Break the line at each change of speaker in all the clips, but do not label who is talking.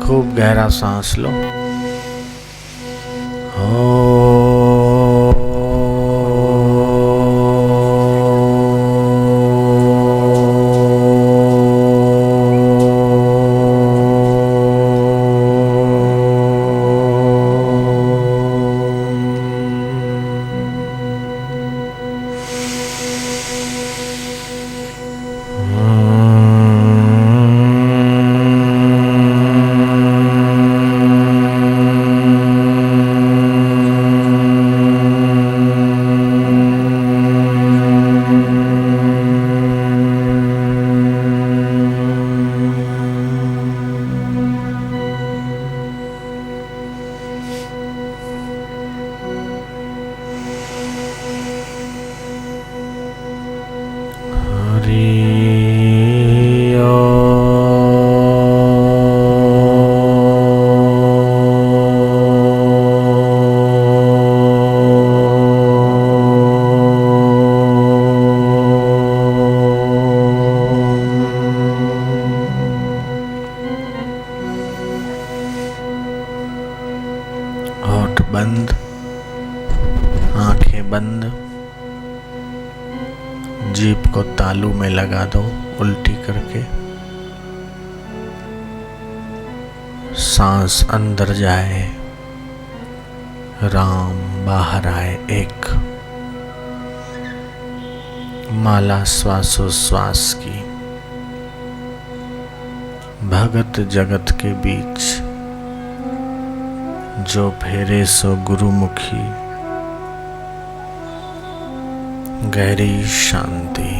खूब गहरा सांस लो। होठ बंद, आंखें बंद, जीभ को तालू में लगा दो उल्टी करके। सांस अंदर जाए, राम बाहर आए। एक माला श्वासोश्वास की, भगत जगत के बीच जो फेरे सो गुरुमुखी, गहरी शांति।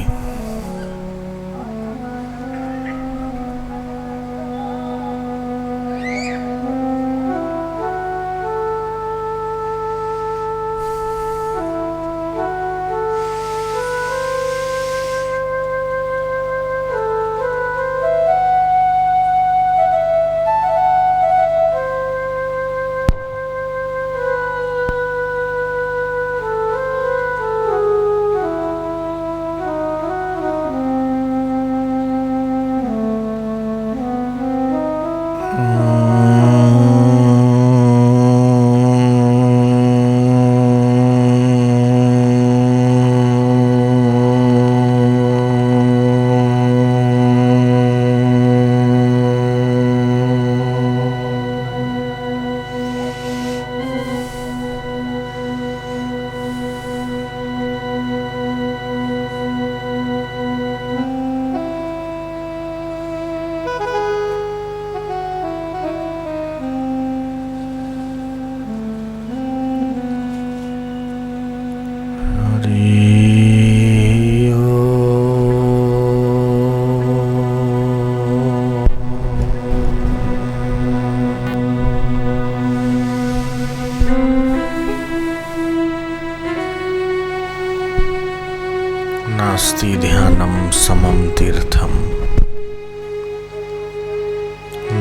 नास्ति ध्यानं समं तीर्थम,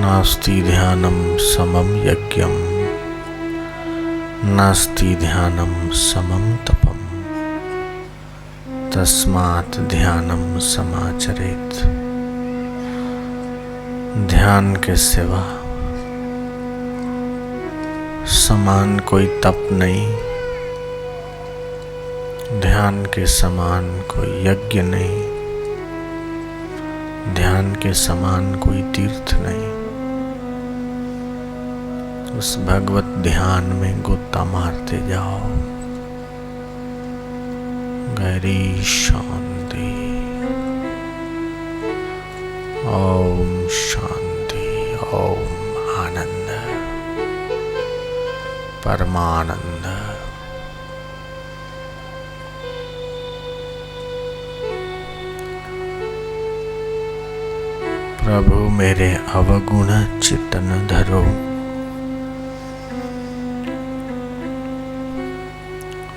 नास्ति ध्यानं समं यज्ञम, नास्ति ध्यानं समं तपम, तस्मात् ध्यानं समाचरेत्। ध्यान के सिवा समान कोई तप नहीं, ध्यान के समान कोई यज्ञ नहीं, ध्यान के समान कोई तीर्थ नहीं। उस भगवत ध्यान में गोता मारते जाओ। गहरी शांति। ओम शांति, ओम आनंद, परमानंद। प्रभु मेरे अवगुण चितन धरो,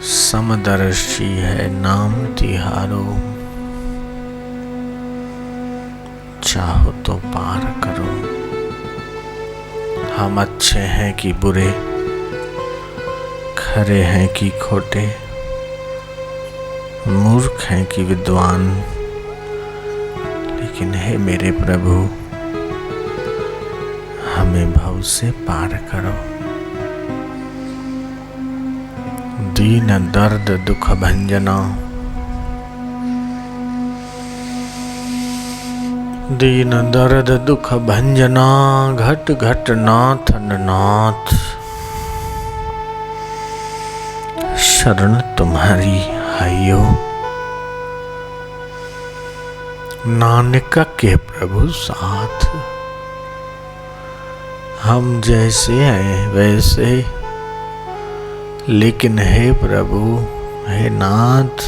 समदर्शी है नाम तिहारो, चाहो तो पार करो। हम अच्छे हैं कि बुरे, खरे हैं कि खोटे, मूर्ख हैं कि विद्वान, लेकिन हे मेरे प्रभु, हमें हमें भव से पार करो। दीन दर्द दुख भंजना, दीन दर्द दुख भंजना, घट घट नाथ नाथ। शरण तुम्हारी हैयो, नानक के प्रभु साथ। हम जैसे हैं वैसे, लेकिन हे प्रभु हे नाथ,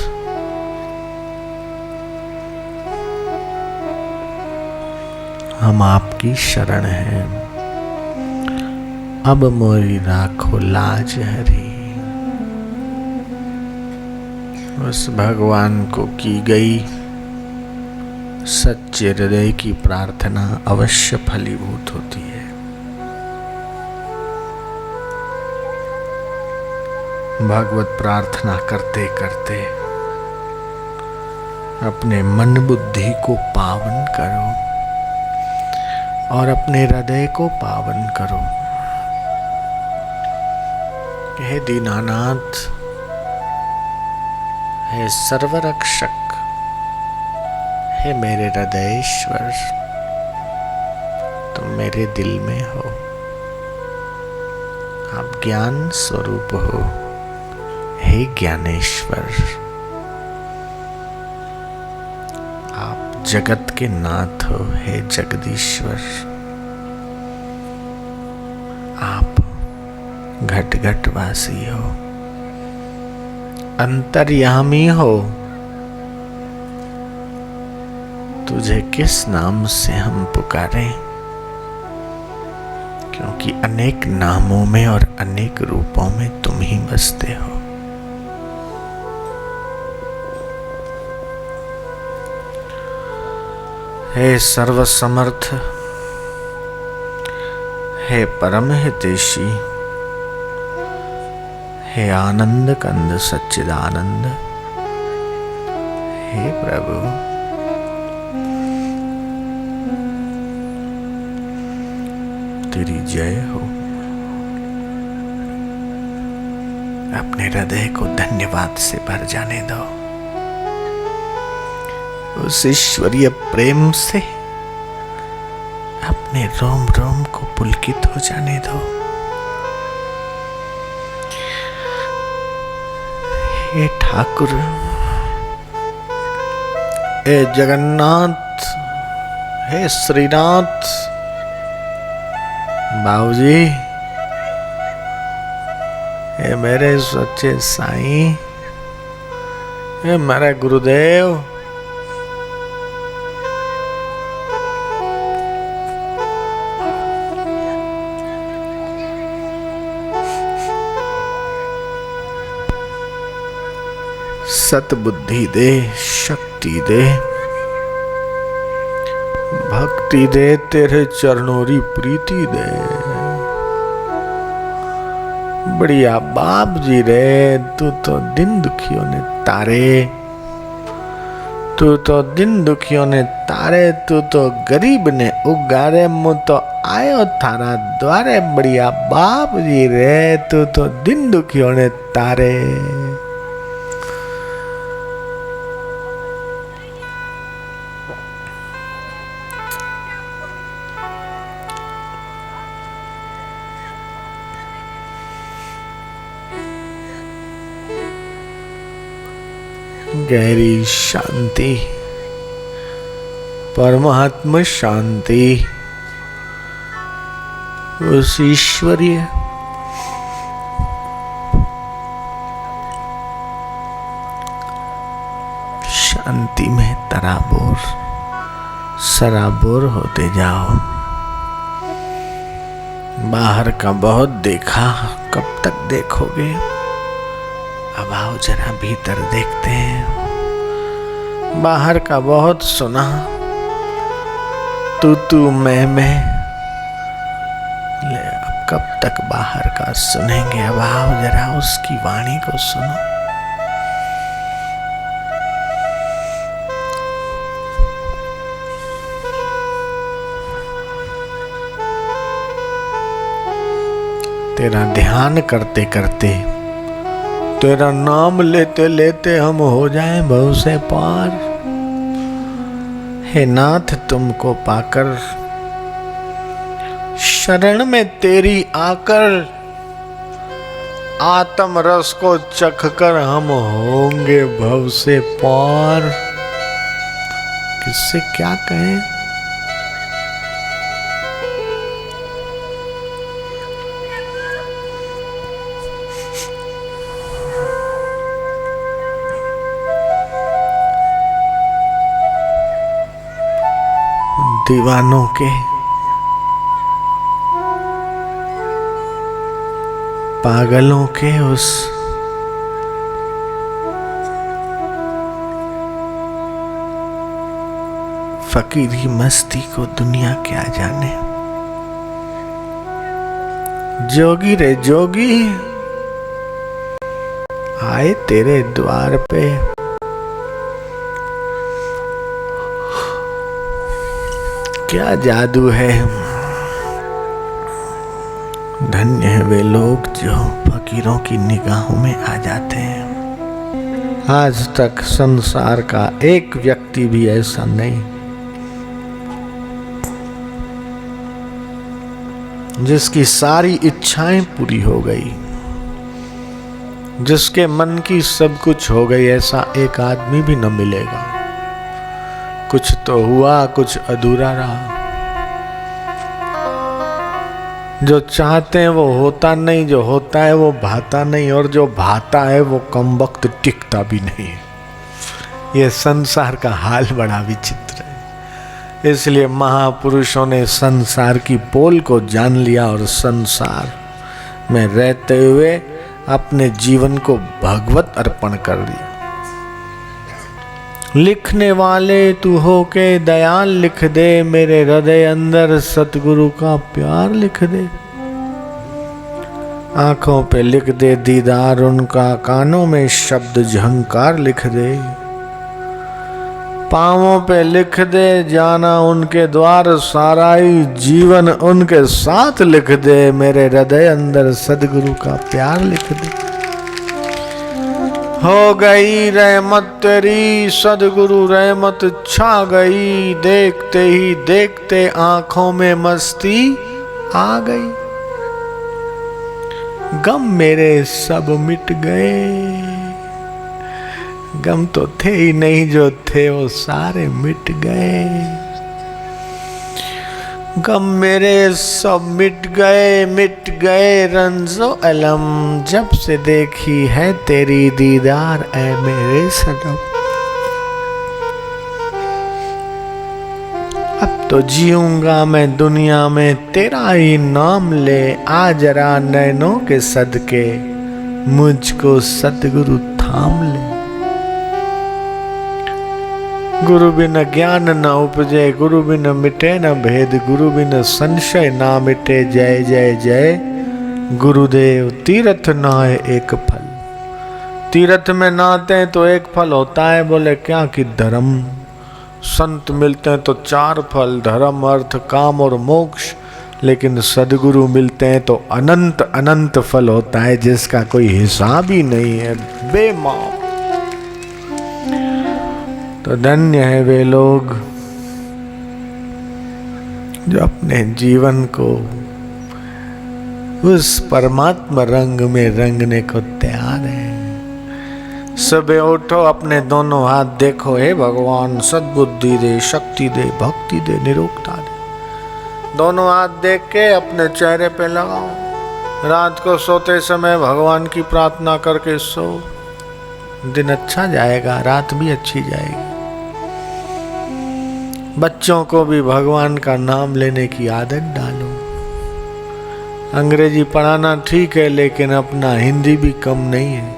हम आपकी शरण हैं। अब मोरी राखो लाज हरी। उस भगवान को की गई सच्चे हृदय की प्रार्थना अवश्य फलीभूत होती है। भागवत प्रार्थना करते करते अपने मन बुद्धि को पावन करो और अपने हृदय को पावन करो। हे दीनानाथ, हे सर्वरक्षक, हे मेरे हृदयेश्वर, तुम मेरे दिल में हो। आप ज्ञान स्वरूप हो, हे ज्ञानेश्वर। आप जगत के नाथ हो, हे जगदीश्वर। आप घट घट वासी हो, अंतर्यामी हो। तुझे किस नाम से हम पुकारें, क्योंकि अनेक नामों में और अनेक रूपों में तुम ही बसते हो। हे सर्वसमर्थ, हे परम हितैषी, हे आनंद कंद सच्चिदानंद, हे प्रभु, तेरी जय हो। अपने हृदय को धन्यवाद से भर जाने दो। उस ईश्वरीय प्रेम से अपने रोम रोम को पुलकित हो जाने दो। हे ठाकुर, हे जगन्नाथ, हे श्रीनाथ, बाबूजी, हे मेरे सच्चे साईं, हे मेरे गुरुदेव, सतबुद्धि दे, शक्ति दे, भक्ति दे, तेरे चरणोरी प्रीति दे। बढ़िया बाप जी रे, तू तो दिन दुखियों ने तारे, तू तो दिन दुखियों ने तारे, तू तो गरीब ने उगारे, मुँह तो आयो थारा द्वारे। बढ़िया बाप जी रे, तू तो दिन दुखियों ने तारे। गहरी शांति, परमात्मा शांति, उस ईश्वरीय शांति में तराबोर सराबोर होते जाओ। बाहर का बहुत देखा, कब तक देखोगे? अब आओ जरा भीतर देखते हैं। बाहर का बहुत सुना, तू मैं, ले अब कब तक बाहर का सुनेंगे? अब आओ जरा उसकी वाणी को सुनो। तेरा ध्यान करते करते, तेरा नाम लेते लेते हम हो जाएं भव से पार। हे नाथ तुमको पाकर, शरण में तेरी आकर, आत्म रस को चखकर हम होंगे भव से पार। किससे क्या कहें? दीवानों के, पागलों के उस फकीरी मस्ती को दुनिया क्या जाने। जोगी रे जोगी, आए तेरे द्वार पे, क्या जादू है। धन्य है वे लोग जो फकीरों की निगाहों में आ जाते हैं। आज तक संसार का एक व्यक्ति भी ऐसा नहीं जिसकी सारी इच्छाएं पूरी हो गई, जिसके मन की सब कुछ हो गई, ऐसा एक आदमी भी न मिलेगा। कुछ तो हुआ, कुछ अधूरा रहा। जो चाहते हैं वो होता नहीं, जो होता है वो भाता नहीं, और जो भाता है वो कम वक्त टिकता भी नहीं। ये संसार का हाल बड़ा विचित्र है। इसलिए महापुरुषों ने संसार की पोल को जान लिया और संसार में रहते हुए अपने जीवन को भगवत अर्पण कर दिया। लिखने वाले तू हो के दयाल लिख दे, मेरे हृदय अंदर सतगुरु का प्यार लिख दे। आंखों पे लिख दे दीदार उनका, कानों में शब्द झंकार लिख दे। पांवों पे लिख दे जाना उनके द्वार, सारा ही जीवन उनके साथ लिख दे, मेरे हृदय अंदर सतगुरु का प्यार लिख दे। हो गई रहमत तेरी सदगुरु, रहमत छा गई, देखते ही देखते आंखों में मस्ती आ गई। गम मेरे सब मिट गए, गम तो थे ही नहीं, जो थे वो सारे मिट गए। गम मेरे सब मिट गए रंजो अलम, जब से देखी है तेरी दीदार ऐ मेरे सनम। अब तो जीऊंगा मैं दुनिया में तेरा ही नाम ले, आ जरा नैनों के सदके मुझको सतगुरु थाम ले। गुरु बिन ज्ञान न उपजे, गुरु बिन मिटे न भेद, गुरु बिन संशय ना मिटे। जय जय जय गुरुदेव। तीर्थ नहाए एक फल, तीर्थ में नहाते हैं तो एक फल होता है, बोले क्या कि धर्म। संत मिलते हैं तो 4 फल, धर्म अर्थ काम और मोक्ष। लेकिन सदगुरु मिलते हैं तो अनंत अनंत फल होता है, जिसका कोई हिसाब ही नहीं है, बेमाप। तो धन्य है वे लोग जो अपने जीवन को उस परमात्मा रंग में रंगने को तैयार है। सुबह उठो, अपने दोनों हाथ देखो, हे भगवान सद्बुद्धि दे, शक्ति दे, भक्ति दे, निरोगता दे। दोनों हाथ देख के अपने चेहरे पे लगाओ। रात को सोते समय भगवान की प्रार्थना करके सो। दिन अच्छा जाएगा, रात भी अच्छी जाएगी। बच्चों को भी भगवान का नाम लेने की आदत डालो। अंग्रेजी पढ़ाना ठीक है, लेकिन अपना हिंदी भी कम नहीं है।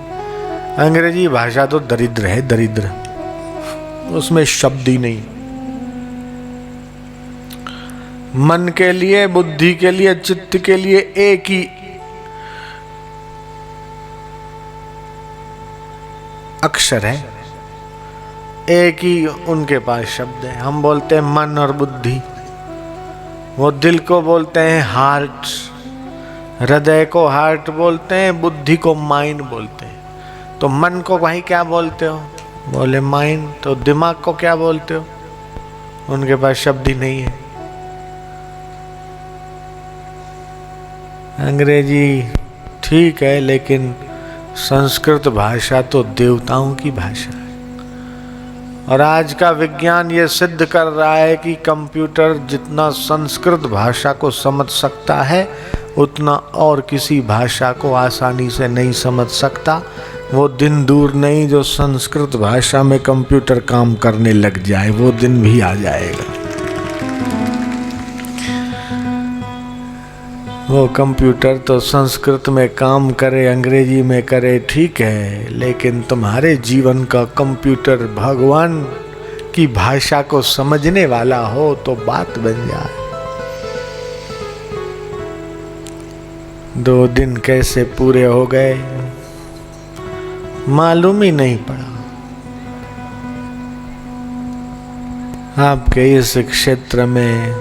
अंग्रेजी भाषा तो दरिद्र है, दरिद्र, उसमें शब्द ही नहीं। मन के लिए, बुद्धि के लिए, चित्त के लिए एक ही अक्षर है, एक ही उनके पास शब्द है। हम बोलते हैं मन और बुद्धि, वो दिल को बोलते हैं हार्ट। हृदय को हार्ट बोलते हैं, बुद्धि को माइंड बोलते हैं। तो मन को भाई क्या बोलते हो? बोले माइंड। तो दिमाग को क्या बोलते हो? उनके पास शब्द ही नहीं है। अंग्रेजी ठीक है, लेकिन संस्कृत भाषा तो देवताओं की भाषा है। और आज का विज्ञान ये सिद्ध कर रहा है कि कंप्यूटर जितना संस्कृत भाषा को समझ सकता है उतना और किसी भाषा को आसानी से नहीं समझ सकता। वो दिन दूर नहीं जो संस्कृत भाषा में कंप्यूटर काम करने लग जाए, वो दिन भी आ जाएगा। वो कंप्यूटर तो संस्कृत में काम करे, अंग्रेजी में करे, ठीक है, लेकिन तुम्हारे जीवन का कंप्यूटर भगवान की भाषा को समझने वाला हो तो बात बन जाए। 2 दिन कैसे पूरे हो गए मालूम ही नहीं पड़ा। आपके इस क्षेत्र में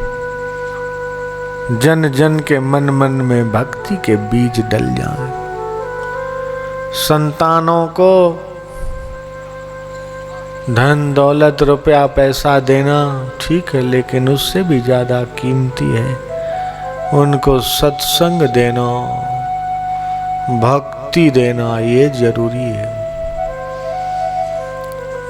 जन जन के मन मन में भक्ति के बीज डल जाए। संतानों को धन दौलत रुपया पैसा देना ठीक है, लेकिन उससे भी ज्यादा कीमती है उनको सत्संग देना, भक्ति देना, ये जरूरी है।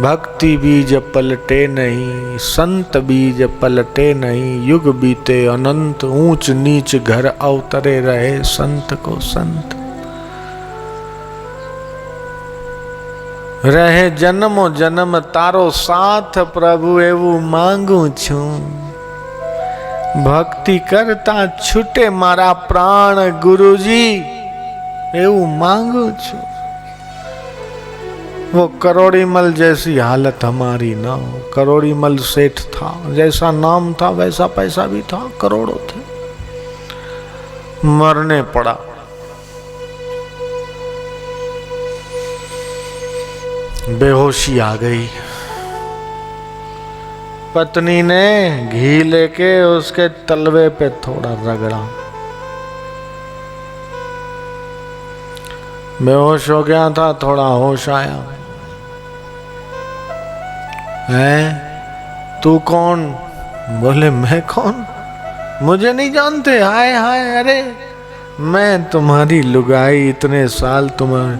भक्ति बीज पलटे नहीं, संत बीज पलटे नहीं, युग बीते अनंत, ऊंच नीच घर अवतरे रहे संत को संत। रहे जन्मो जन्म तारो साथ प्रभु एवं मांगू छू, भक्ति करता छूटे मारा प्राण गुरुजी एवं मांगू छू। वो करोड़ीमल जैसी हालत हमारी ना हो। करोड़ीमल सेठ था, जैसा नाम था वैसा पैसा भी था, करोड़ों थे, मरने पड़ा। बेहोशी आ गई। पत्नी ने घी लेके उसके तलवे पे थोड़ा रगड़ा, बेहोश हो गया था, थोड़ा होश आया। है तू कौन? बोले मैं कौन? मुझे नहीं जानते? हाय हाय, अरे मैं तुम्हारी लुगाई, इतने साल तुम्हारे।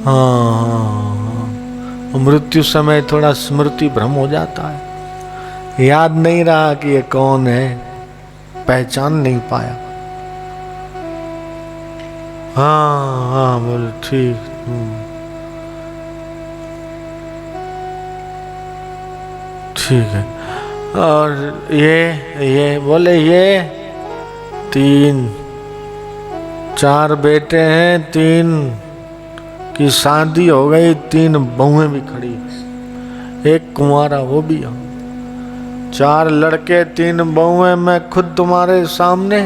हाँ, मृत्यु समय थोड़ा स्मृति भ्रम हो जाता है, याद नहीं रहा कि ये कौन है, पहचान नहीं पाया। हाँ हाँ बोले ठीक। ठीक है। और ये बोले ये 3-4 बेटे हैं, 3 की शादी हो गई, 3 बहुएं भी खड़ी, एक कुंवारा वो भी। 4 लड़के 3 बहुएं, मैं खुद तुम्हारे सामने।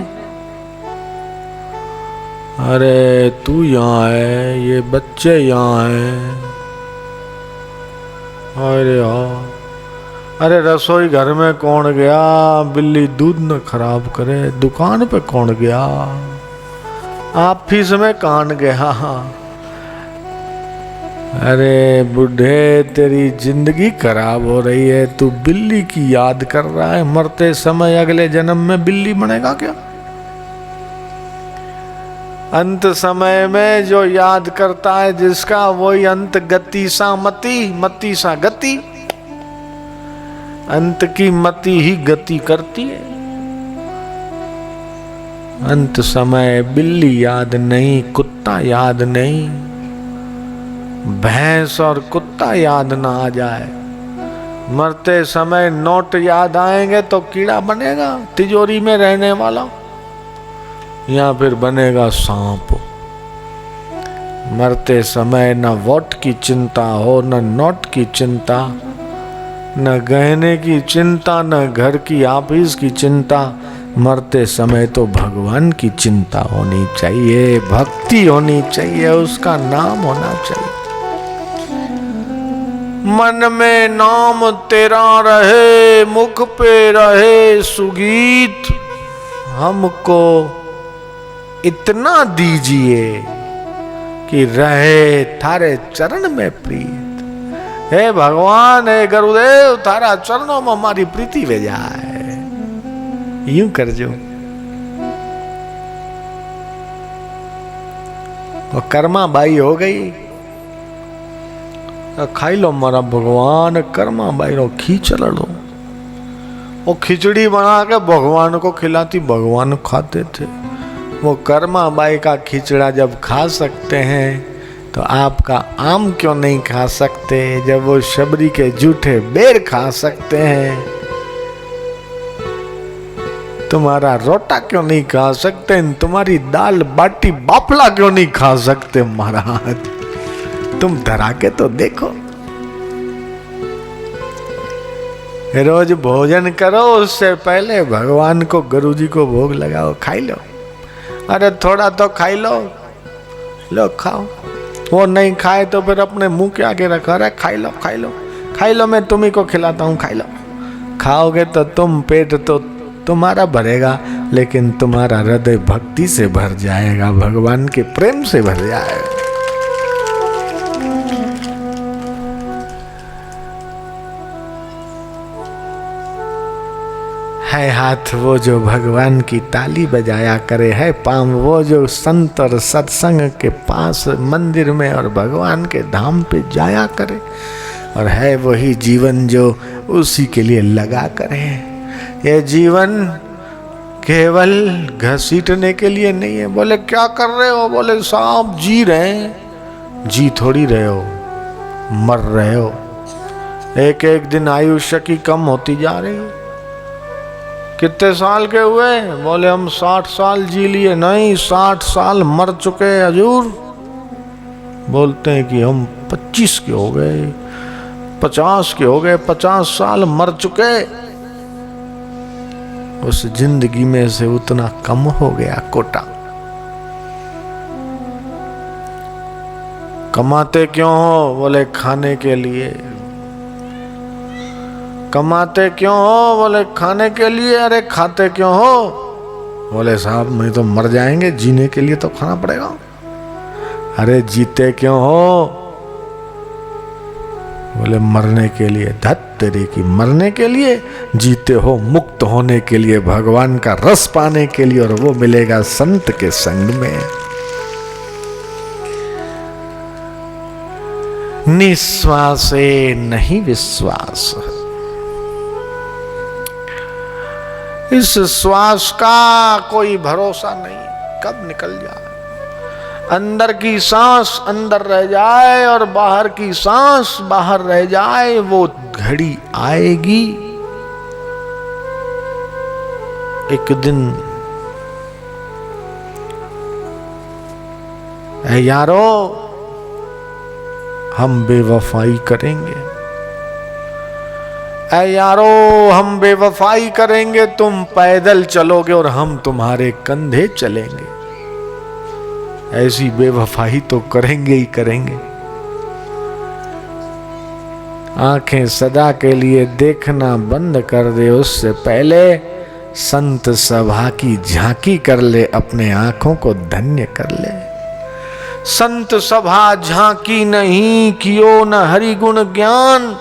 अरे तू यहाँ है, ये बच्चे यहाँ हैं। अरे हाँ, अरे रसोई घर में कौन गया? बिल्ली दूध न खराब करे। दुकान पे कौन गया? ऑफिस में कौन गया? अरे बूढ़े, तेरी जिंदगी खराब हो रही है, तू बिल्ली की याद कर रहा है। मरते समय अगले जन्म में बिल्ली बनेगा क्या? अंत समय में जो याद करता है जिसका, वही अंत गति सा मति, मति सा गति। अंत की मति ही गति करती है। अंत समय बिल्ली याद नहीं, कुत्ता याद नहीं, भैंस और कुत्ता याद ना आ जाए। मरते समय नोट याद आएंगे तो कीड़ा बनेगा तिजोरी में रहने वाला, या फिर बनेगा सांप। मरते समय न वोट की चिंता हो, न नोट की चिंता, न गहने की चिंता, न घर की ऑफिस की चिंता। मरते समय तो भगवान की चिंता होनी चाहिए, भक्ति होनी चाहिए, उसका नाम होना चाहिए। मन में नाम तेरा रहे, मुख पे रहे सुगीत, हमको इतना दीजिए कि रहे थारे चरण में प्रीत। हे भगवान, हे गुरुदेव, थारा चरणों में हमारी प्रीति वे जाए। यूं कर जो। वो कर्मा बाई हो गई। खाई लो मारा भगवान, कर्मा बाई रो खींच लो। वो खिचड़ी बना के भगवान को खिलाती, भगवान खाते थे। वो कर्मा बाई का खिचड़ा जब खा सकते हैं तो आपका आम क्यों नहीं खा सकते? जब वो शबरी के जूठे बेर खा सकते हैं, तुम्हारा रोटा क्यों नहीं खा सकते? तुम्हारी दाल बाटी बाफला क्यों नहीं खा सकते? महाराज, तुम धरा के तो देखो। रोज भोजन करो, उससे पहले भगवान को, गुरुजी को भोग लगाओ, खाई लो। अरे थोड़ा तो खाई लो खाओ। वो नहीं खाए तो फिर अपने मुंह के आगे रखा, अरे खाई लो खाई लो खाई लो, मैं तुम्ही को खिलाता हूँ, खाई लो। खाओगे तो तुम, पेट तो तुम्हारा भरेगा, लेकिन तुम्हारा हृदय भक्ति से भर जाएगा, भगवान के प्रेम से भर जाएगा। है हाथ वो जो भगवान की ताली बजाया करे, है पांव वो जो संत और सत्संग के पास मंदिर में और भगवान के धाम पे जाया करे, और है वही जीवन जो उसी के लिए लगा करे। ये जीवन केवल घसीटने के लिए नहीं है। बोले क्या कर रहे हो? बोले साहब जी रहे हैं। जी थोड़ी रहे हो, मर रहे हो। एक एक दिन आयुष्य की कम होती जा रही है। कितने साल के हुए? बोले हम 60 साल जी लिए। नहीं, 60 साल मर चुके हजूर। बोलते हैं कि हम 25 के हो गए, 50 के हो गए, 50 साल मर चुके। उस जिंदगी में से उतना कम हो गया कोटा। कमाते क्यों हो? बोले खाने के लिए। कमाते क्यों हो? बोले खाने के लिए। अरे खाते क्यों हो? बोले साहब नहीं तो मर जाएंगे, जीने के लिए तो खाना पड़ेगा। अरे जीते क्यों हो? बोले मरने के लिए। धत तेरे की, मरने के लिए? जीते हो मुक्त होने के लिए, भगवान का रस पाने के लिए, और वो मिलेगा संत के संग में। निश्वासे नहीं विश्वास। इस श्वास का कोई भरोसा नहीं, कब निकल जाए। अंदर की सांस अंदर रह जाए और बाहर की सांस बाहर रह जाए, वो घड़ी आएगी। एक दिन ऐ यारो हम बेवफाई करेंगे। ऐ यारो हम बेवफाई करेंगे, तुम पैदल चलोगे और हम तुम्हारे कंधे चलेंगे। ऐसी बेवफाई तो करेंगे ही करेंगे। आंखें सदा के लिए देखना बंद कर दे, उससे पहले संत सभा की झांकी कर ले, अपने आंखों को धन्य कर ले। संत सभा झांकी नहीं कियो न हरि गुण ज्ञान।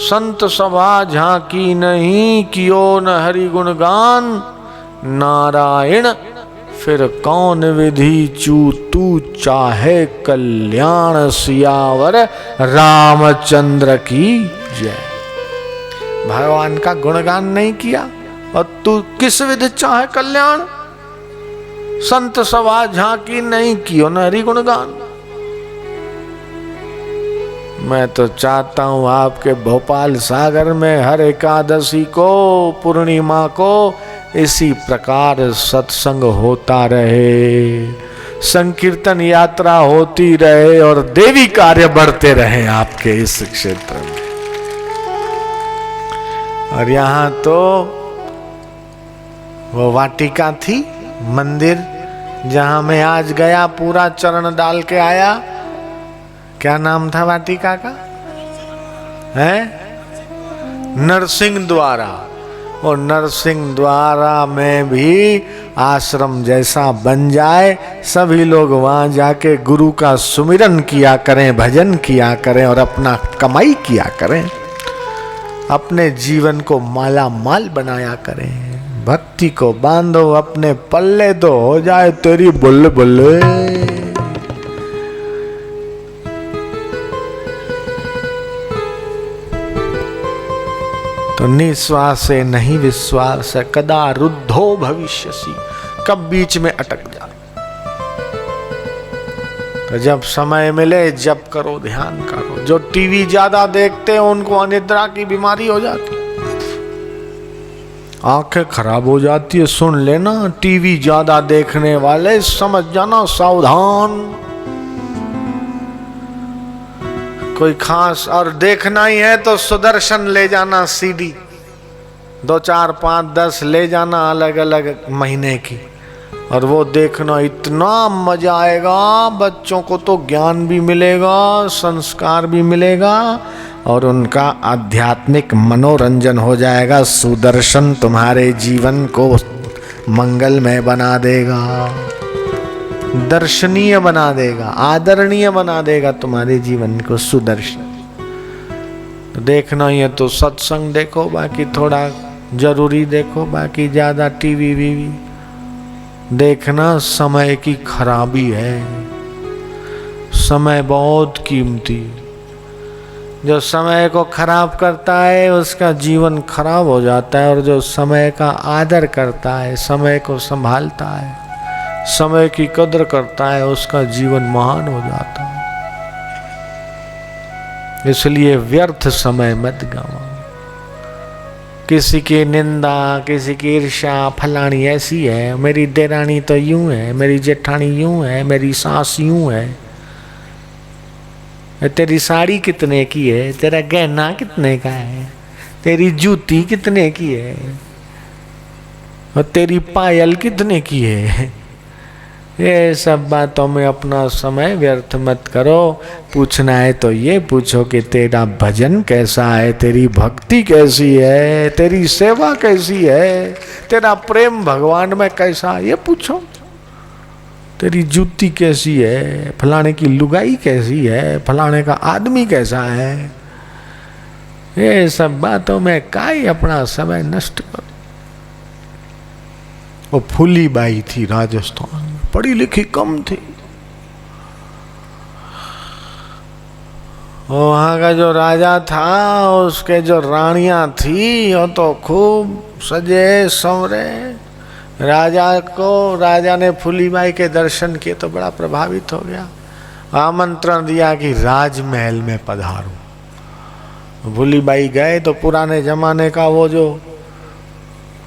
संत सभा झांकी नहीं कियो न हरि गुण गान। नारायण फिर कौन विधि चू, तू चाहे कल्याण सियावर रामचंद्र की जय। भगवान का गुणगान नहीं किया और तू किस विधि चाहे कल्याण। संत सभा झांकी नहीं कियो न हरि गुणगान। मैं तो चाहता हूं आपके भोपाल सागर में हर एकादशी को, पूर्णिमा को इसी प्रकार सत्संग होता रहे, संकीर्तन यात्रा होती रहे और देवी कार्य बढ़ते रहे आपके इस क्षेत्र में। और यहाँ तो वो वाटिका थी, मंदिर, जहां मैं आज गया, पूरा चरण डाल के आया। क्या नाम था वाटिका का? है नरसिंह द्वारा। और नरसिंह द्वारा में भी आश्रम जैसा बन जाए, सभी लोग वहाँ जाके गुरु का सुमिरन किया करें, भजन किया करें और अपना कमाई किया करें, अपने जीवन को माला माल बनाया करें। भक्ति को बांधो अपने पल्ले तो हो जाए तेरी बुल्ले बुल्ले। तो निश्वासे नहीं विश्वास कदा रुद्धो भविष्यसि, कब बीच में अटक जा। तो जब समय मिले जप करो, ध्यान करो। जो टीवी ज्यादा देखते हैं उनको अनिद्रा की बीमारी हो जाती, आंखें खराब हो जाती है। सुन लेना, टीवी ज्यादा देखने वाले समझ जाना सावधान। कोई खास और देखना ही है तो सुदर्शन ले जाना सीडी, 2, 4, 5, 10 ले जाना अलग अलग महीने की, और वो देखना, इतना मजा आएगा। बच्चों को तो ज्ञान भी मिलेगा, संस्कार भी मिलेगा और उनका आध्यात्मिक मनोरंजन हो जाएगा। सुदर्शन तुम्हारे जीवन को मंगलमय बना देगा, दर्शनीय बना देगा, आदरणीय बना देगा तुम्हारे जीवन को सुदर्शन। तो देखना ही है तो सत्संग देखो, बाकी थोड़ा जरूरी देखो, बाकी ज्यादा टीवी वीवी देखना समय की खराबी है। समय बहुत कीमती, जो समय को खराब करता है उसका जीवन खराब हो जाता है, और जो समय का आदर करता है, समय को संभालता है, समय की कदर करता है, उसका जीवन महान हो जाता है। इसलिए व्यर्थ समय मत गवाओ। किसी की निंदा, किसी की ईर्ष्या, फलानी ऐसी है, मेरी देरानी तो यूं है, मेरी जेठानी यूं है, मेरी सास यूं है, तेरी साड़ी कितने की है, तेरा गहना कितने का है, तेरी जूती कितने की है, और तेरी पायल कितने की है। ये सब बातों में अपना समय व्यर्थ मत करो। पूछना है तो ये पूछो कि तेरा भजन कैसा है, तेरी भक्ति कैसी है, तेरी सेवा कैसी है, तेरा प्रेम भगवान में कैसा है, ये पूछो। तेरी जूती कैसी है, फलाने की लुगाई कैसी है, फलाने का आदमी कैसा है, ये सब बातों में काई अपना समय नष्ट करो। वो फूली बाई थी राजस्थान में, पढ़ी लिखी कम थी। वहाँ का जो राजा था, उसके जो रानियां थी, वो तो खूब सजे संवरे। राजा ने फूलीबाई के दर्शन किए तो बड़ा प्रभावित हो गया, आमंत्रण दिया कि राजमहल में पधारो। फूलीबाई गए तो पुराने जमाने का वो जो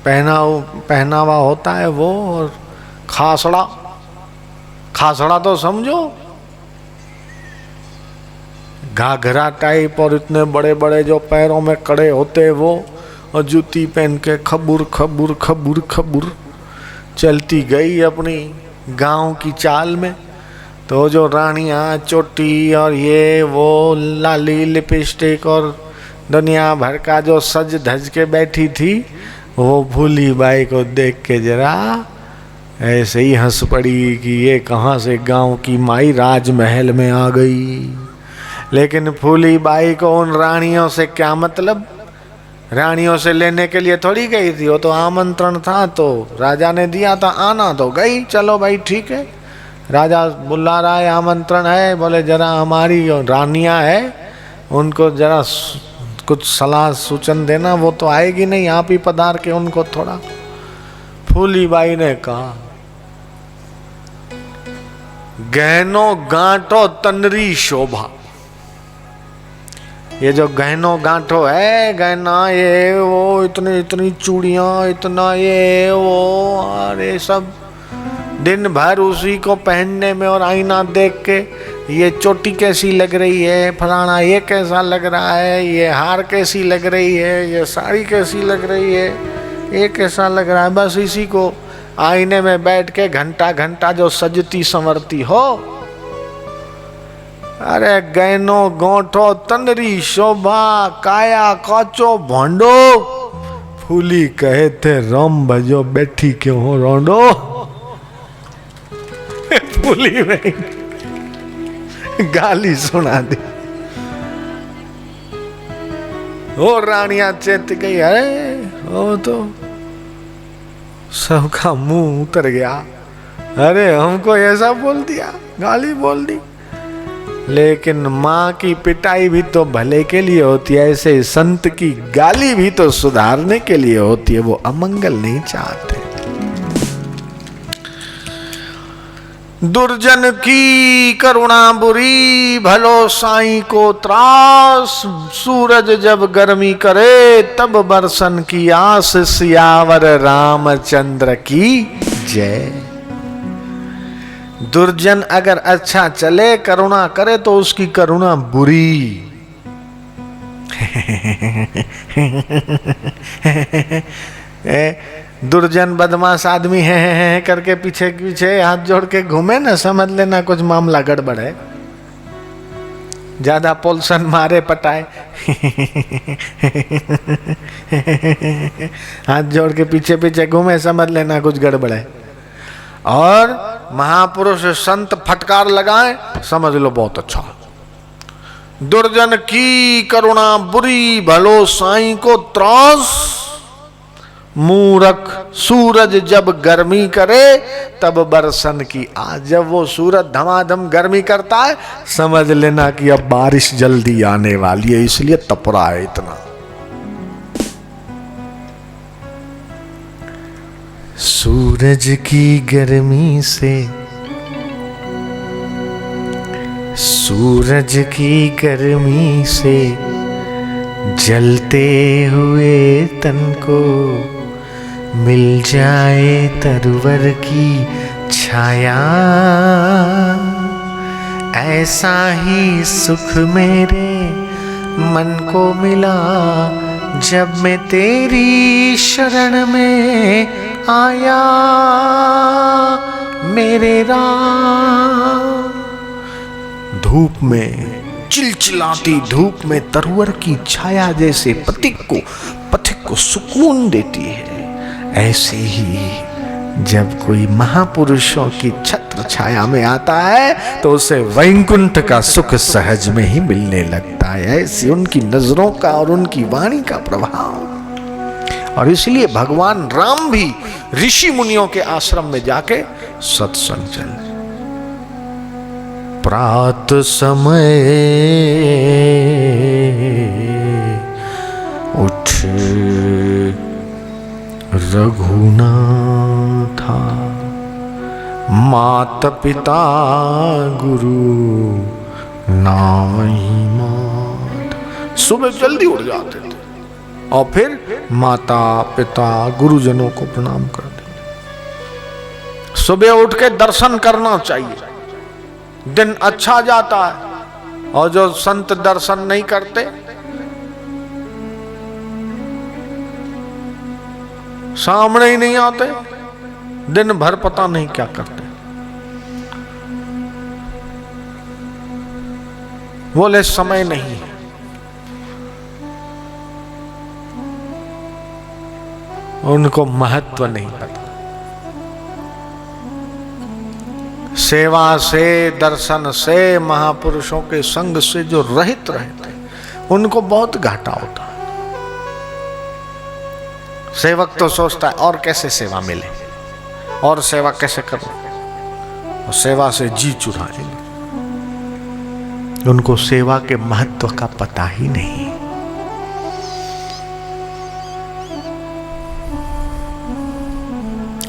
पहनावा होता है वो, और खासड़ा तो समझो, घाघरा टाइप, और इतने बड़े बड़े जो पैरों में कड़े होते वो, और जूती पहन के खबुर खबुर खबुर खबुर चलती गई अपनी गांव की चाल में। तो जो रानियां चोटी और ये वो लाली लिपस्टिक और दुनिया भर का जो सज धज के बैठी थी, वो भूली बाई को देख के जरा ऐसे ही हंस पड़ी कि ये कहाँ से गांव की माई राजमहल में आ गई। लेकिन फूली बाई को उन रानियों से क्या मतलब, रानियों से लेने के लिए थोड़ी गई थी, वो तो आमंत्रण था, तो राजा ने दिया था, आना तो गई। चलो भाई ठीक है, राजा बुला रहा है, आमंत्रण है, बोले जरा हमारी रानियां है, उनको जरा कुछ सलाह सूचन देना, वो तो आएगी नहीं, आप ही पधार के उनको थोड़ा। फूली बाई ने कहा, गहनो गांठो तनरी शोभा। ये जो गहनो गांठो है, गहना ये वो, इतनी इतनी चूड़ियां, इतना ये वो, और ये सब दिन भर उसी को पहनने में, और आईना देख के ये चोटी कैसी लग रही है, फलाना ये कैसा लग रहा है, ये हार कैसी लग रही है, ये साड़ी कैसी लग रही है, ये कैसा लग रहा है, बस इसी को आईने में बैठ के घंटा घंटा जो सजती संवरती हो। अरे गहनो गोठो तनरी शोभा, काया काचो भंडो। फूली कहे थे राम भजो बैठी क्यों हो रोंडो। फूली में गाली सुना दी। और रानिया चेत गई, अरे वो तो सबका मुंह उतर गया, अरे हमको ऐसा बोल दिया, गाली बोल दी। लेकिन माँ की पिटाई भी तो भले के लिए होती है, ऐसे संत की गाली भी तो सुधारने के लिए होती है, वो अमंगल नहीं चाहते। दुर्जन की करुणा बुरी, भलो साईं को त्रास, सूरज जब गर्मी करे तब बरसन की आस, सियावर रामचंद्र की जय। दुर्जन अगर अच्छा चले, करुणा करे तो उसकी करुणा बुरी। दुर्जन बदमाश आदमी है करके पीछे पीछे हाथ जोड़ के घूमे ना, समझ लेना कुछ मामला गड़बड़ है। ज्यादा पोलसन मारे पटाए हाथ जोड़ के पीछे पीछे घूमे, समझ लेना कुछ गड़बड़ है। और महापुरुष संत फटकार लगाए, समझ लो बहुत अच्छा। दुर्जन की करुणा बुरी, भलो साईं को त्रास, मूरख सूरज जब गर्मी करे तब बरसन की आज। जब वो सूरज धमाधम गर्मी करता है, समझ लेना कि अब बारिश जल्दी आने वाली है, इसलिए तप रहा है इतना। सूरज की गर्मी से, सूरज की गर्मी से जलते हुए तन को मिल जाए तरवर की छाया, ऐसा ही सुख मेरे मन को मिला जब मैं तेरी शरण में आया मेरे राम। धूप में, चिलचिलाती धूप में तरवर की छाया जैसे पथिक को सुकून देती है, ऐसे ही जब कोई महापुरुषों की छत्र छाया में आता है तो उसे वैकुंठ का सुख सहज में ही मिलने लगता है। ऐसी उनकी नजरों का और उनकी वाणी का प्रभाव। और इसलिए भगवान राम भी ऋषि मुनियों के आश्रम में जाके सत्संग चल। प्रात समय उठ रघुनाथा, माता पिता गुरु नाई मात। सुबह जल्दी उठ जाते थे और फिर माता पिता गुरुजनों को प्रणाम करते थे। सुबह उठ के दर्शन करना चाहिए, दिन अच्छा जाता है। और जो संत दर्शन नहीं करते, सामने ही नहीं आते, दिन भर पता नहीं क्या करते। बोले समय नहीं है। उनको महत्व नहीं पता। सेवा से, दर्शन से, महापुरुषों के संग से जो रहित रहते हैं उनको बहुत घाटा होता है। सेवक तो सोचता है और कैसे सेवा मिले, और सेवा कैसे करो, और सेवा से जी चुराएंगे। उनको सेवा के महत्व का पता ही नहीं।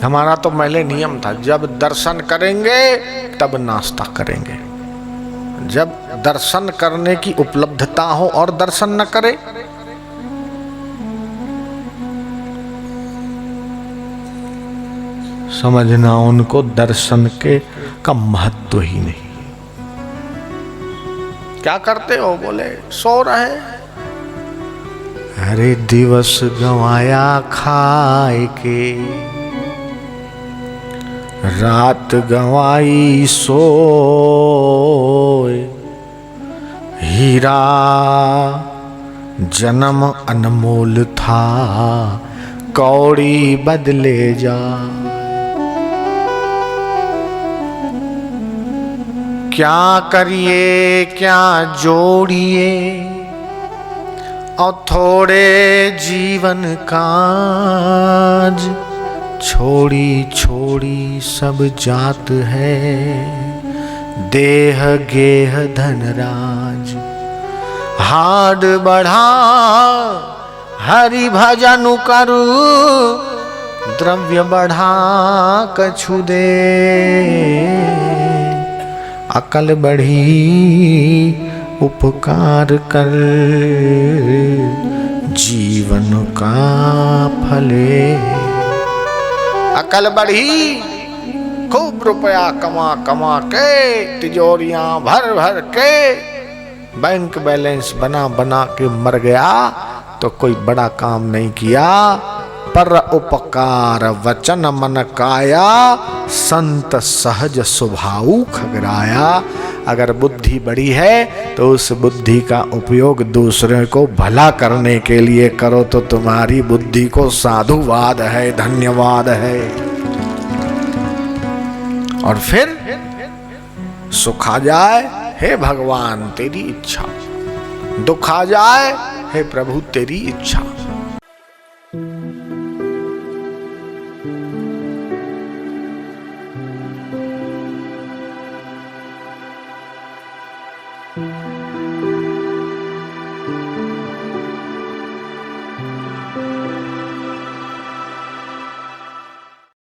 हमारा तो पहले नियम था, जब दर्शन करेंगे तब नाश्ता करेंगे। जब दर्शन करने की उपलब्धता हो और दर्शन न करे, समझना उनको दर्शन के का महत्व ही नहीं। क्या करते हो? बोले सो रहे। अरे दिवस गंवाया खाए के, रात गंवाई सोए, हीरा जन्म अनमोल था, कौड़ी बदले जा। क्या करिए क्या जोड़िए और थोड़े जीवन काज, छोड़ी छोड़ी सब जात है देह गेह धनराज। हाड बढ़ा हरि भजन करु, द्रव्य बढ़ा कछु दे। अकल बढ़ी उपकार कर, जीवन का फले। अकल बढ़ी खूब रुपया कमा कमा के, तिजोरियां भर भर के, बैंक बैलेंस बना बना के मर गया तो कोई बड़ा काम नहीं किया। पर उपकार वचन मन काया, संत सहज स्वभाव खगराया। अगर बुद्धि बड़ी है तो उस बुद्धि का उपयोग दूसरे को भला करने के लिए करो तो तुम्हारी बुद्धि को साधुवाद है, धन्यवाद है। और फिर सुख आ जाए, हे भगवान तेरी इच्छा, दुख आ जाए, हे प्रभु तेरी इच्छा।
thank you